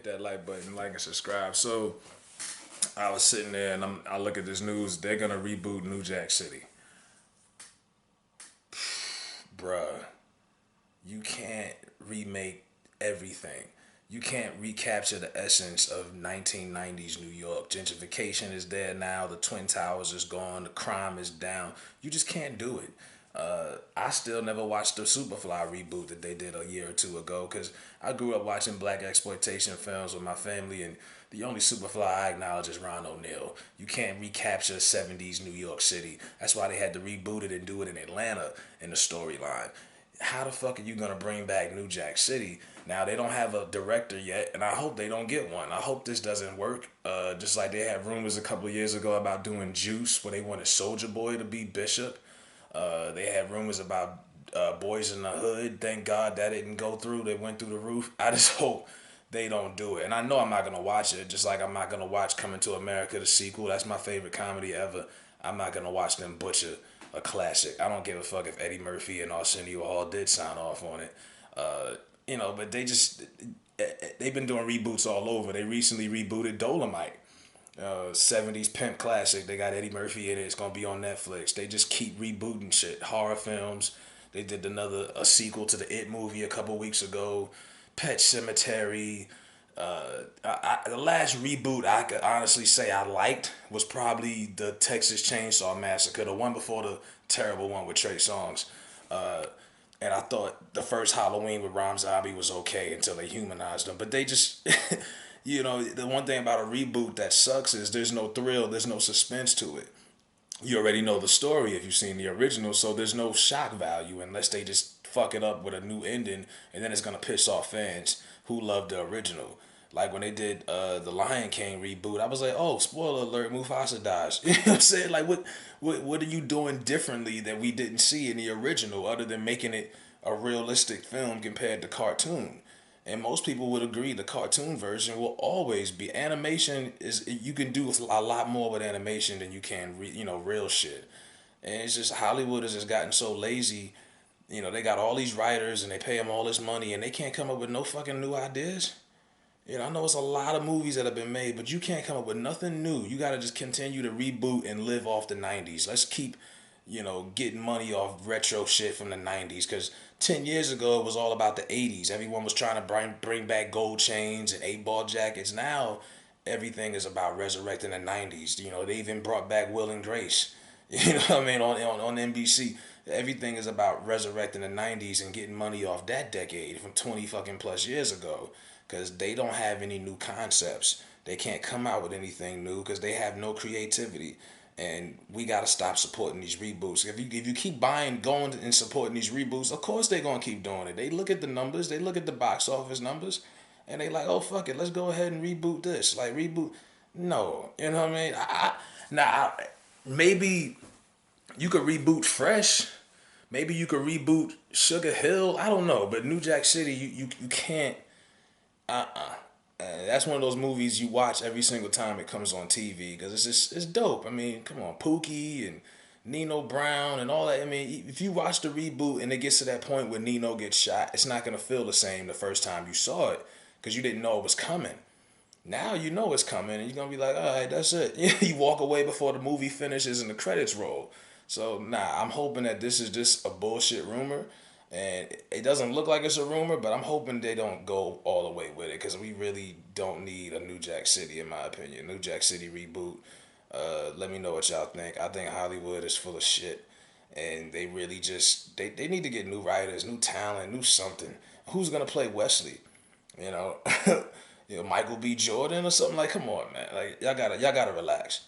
that like button, like and subscribe. So I was sitting there and I look at this news. They're gonna reboot New Jack City, bruh. You can't remake everything. You can't recapture the essence of 1990s New York. Gentrification is there now. The Twin Towers is gone. The crime is down. You just can't do it. I still never watched the Superfly reboot that they did a year or two ago because I grew up watching black exploitation films with my family, and the only Superfly I acknowledge is Ron O'Neal. You can't recapture 70s New York City. That's why they had to reboot it and do it in Atlanta in the storyline. How the fuck are you gonna bring back New Jack City? Now they don't have a director yet, and I hope they don't get one. I hope this doesn't work. Just like they had rumors a couple of years ago about doing Juice, where they wanted Soldier Boy to be Bishop. They had rumors about Boys in the Hood. Thank God that didn't go through. They went through the roof. I just hope they don't do it. And I know I'm not gonna watch it. Just like I'm not gonna watch Coming to America the sequel. That's my favorite comedy ever. I'm not gonna watch them butcher a classic. I don't give a fuck if Eddie Murphy and Arsenio Hall did sign off on it. But they've been doing reboots all over. They recently rebooted Dolomite. 70s pimp classic. They got Eddie Murphy in it. It's gonna be on Netflix. They just keep rebooting shit. Horror films. They did a sequel to the It movie a couple weeks ago. Pet Cemetery. The last reboot I could honestly say I liked was probably the Texas Chainsaw Massacre, the one before the terrible one with Trey Songz. And I thought the first Halloween with Rob Zombie was okay until they humanized him. But they just, the one thing about a reboot that sucks is there's no thrill, there's no suspense to it. You already know the story if you've seen the original, so there's no shock value unless they just fuck it up with a new ending, and then it's gonna piss off fans who love the original. Like when they did the Lion King reboot, I was like, oh, spoiler alert, Mufasa dies. You know what I'm saying? Like, what are you doing differently that we didn't see in the original, other than making it a realistic film compared to cartoon? And most people would agree the cartoon version will always be animation. Is you can do a lot more with animation than you can real shit. And it's just Hollywood has just gotten so lazy. They got all these writers and they pay them all this money and they can't come up with no fucking new ideas. I know it's a lot of movies that have been made, but you can't come up with nothing new. You got to just continue to reboot and live off the 90s. Let's keep, getting money off retro shit from the 90s. Because 10 years ago, it was all about the 80s. Everyone was trying to bring back gold chains and 8-ball jackets. Now, everything is about resurrecting the 90s. They even brought back Will and Grace. You know what I mean? On NBC. Everything is about resurrecting the 90s and getting money off that decade from 20 fucking plus years ago. Because they don't have any new concepts. They can't come out with anything new because they have no creativity. And we got to stop supporting these reboots. If you keep going and supporting these reboots, of course they're going to keep doing it. They look at the numbers. They look at the box office numbers. And they like, oh, fuck it. Let's go ahead and reboot this. Like, reboot. No. You know what I mean? Maybe you could reboot Fresh. Maybe you could reboot Sugar Hill. I don't know. But New Jack City, you can't. That's one of those movies you watch every single time it comes on TV because it's dope. I mean, come on, Pookie and Nino Brown and all that. I mean, if you watch the reboot and it gets to that point where Nino gets shot, it's not gonna feel the same the first time you saw it because you didn't know it was coming. Now you know it's coming and you're gonna be like, all right, that's it. You walk away before the movie finishes and the credits roll. So I'm hoping that this is just a bullshit rumor. And it doesn't look like it's a rumor, but I'm hoping they don't go all the way with it because we really don't need a New Jack City, in my opinion. New Jack City reboot. Let me know what y'all think. I think Hollywood is full of shit, and they really just they need to get new writers, new talent, new something. Who's gonna play Wesley? You know, Michael B. Jordan or something like. Come on, man. Like y'all gotta relax.